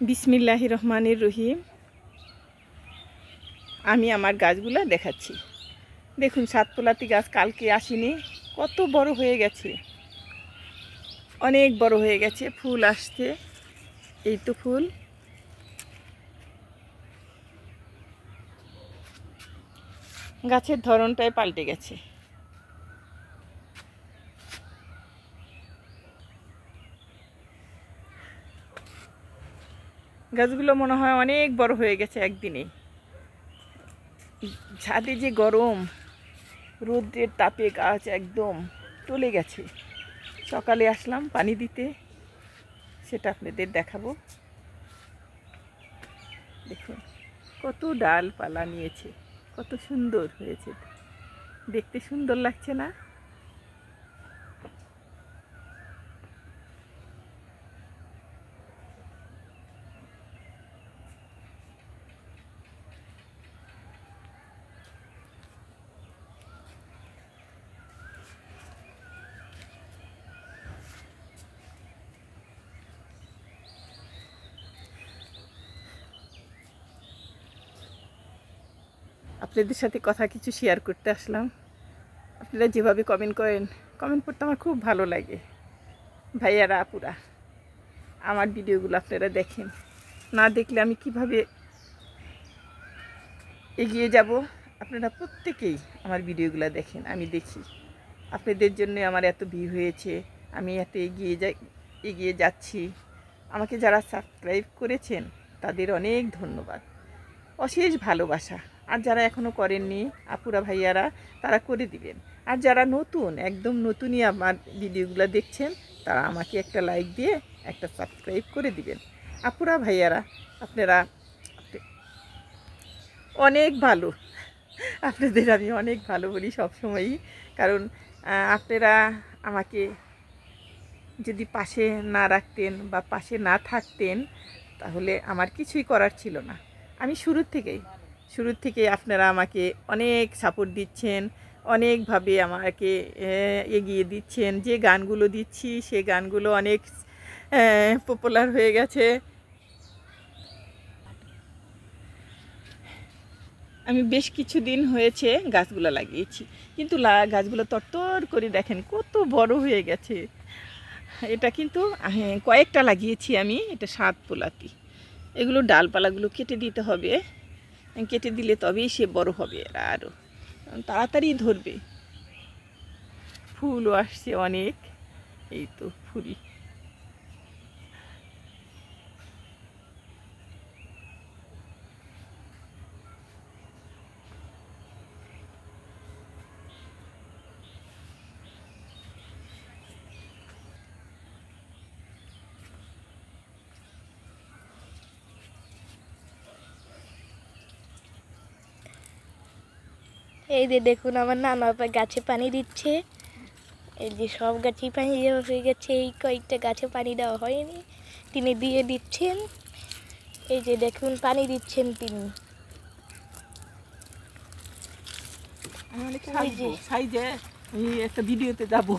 বিসমিল্লাহির রহমানির রহিম। আমি আমার গাছগুলো দেখাচ্ছি। দেখুন, সাতপোলাতি গাছ কালকে আসেনি, কত বড় হয়ে গেছে, অনেক বড় হয়ে গেছে, ফুল আসছে। এই তো ফুল। গাছের ধরনটাই পাল্টে গেছে। গাছগুলো মনে হয় অনেক বড় হয়ে গেছে একদিনে। ছাদে যে গরম, রোদ্রের তাপে গাছ একদম টলে গেছে। সকালে আসলাম পানি দিতে, সেটা আপনাদের দেখাবো। দেখুন কত ডালপালা নিয়েছে, কত সুন্দর হয়েছে, দেখতে সুন্দর লাগছে না? আপনাদের সাথে কথা কিছু শেয়ার করতে আসলাম। আপনারা যেভাবে কমেন্ট করেন, কমেন্ট করতে আমার খুব ভালো লাগে। ভাইয়ারা, আপুরা, আমার ভিডিওগুলো আপনারা দেখেন, না দেখলে আমি কিভাবে এগিয়ে যাব? আপনারা প্রত্যেকেই আমার ভিডিওগুলো দেখেন, আমি দেখি। আপনাদের জন্য আমার এত ভিউ হয়েছে, আমি এত এগিয়ে যাচ্ছি। আমাকে যারা সাবস্ক্রাইব করেছেন তাদের অনেক ধন্যবাদ, অশেষ ভালোবাসা। আর যারা এখনও করেননি, আপুরা ভাইয়ারা, তারা করে দিবেন। আর যারা নতুন, একদম নতুনই আমার ভিডিওগুলো দেখছেন, তারা আমাকে একটা লাইক দিয়ে একটা সাবস্ক্রাইব করে দিবেন। আপুরা ভাইয়ারা, আপনারা অনেক ভালো। আপনাদের আমি অনেক ভালো বলি সবসময়ই, কারণ আপনারা আমাকে যদি পাশে না রাখতেন বা পাশে না থাকতেন, তাহলে আমার কিছুই করার ছিল না। আমি শুরুর থেকেই আপনারা আমাকে অনেক সাপোর্ট দিচ্ছেন, অনেকভাবে আমাকে এগিয়ে দিচ্ছেন। যে গানগুলো দিচ্ছি সে গানগুলো অনেক পপুলার হয়ে গেছে। আমি বেশ কিছুদিন হয়েছে গাছগুলো লাগিয়েছি, কিন্তু গাছগুলো তরতর করে দেখেন কত বড় হয়ে গেছে। এটা কিন্তু কয়েকটা লাগিয়েছি আমি, এটা সাতপোলাতি। এগুলো ডালপালাগুলো কেটে দিতে হবে, কেটে দিলে তবেই সে বড় হবে, এরা আরও তাড়াতাড়ি ধরবে। ফুলও আসছে অনেক, এই তো ফুল। এই যে দেখুন, আমার নানা গাছে পানি দিচ্ছে। এই যে সব গাছে পানি দেওয়া হয়ে গেছে, এই কয়েকটা গাছে পানি দেওয়া হয়নি, তিনি দিয়ে দিচ্ছেন। এই যে দেখুন, পানি দিচ্ছেন তিনি। আমি অনেক সাইজে আমি একটা ভিডিওতে যাব।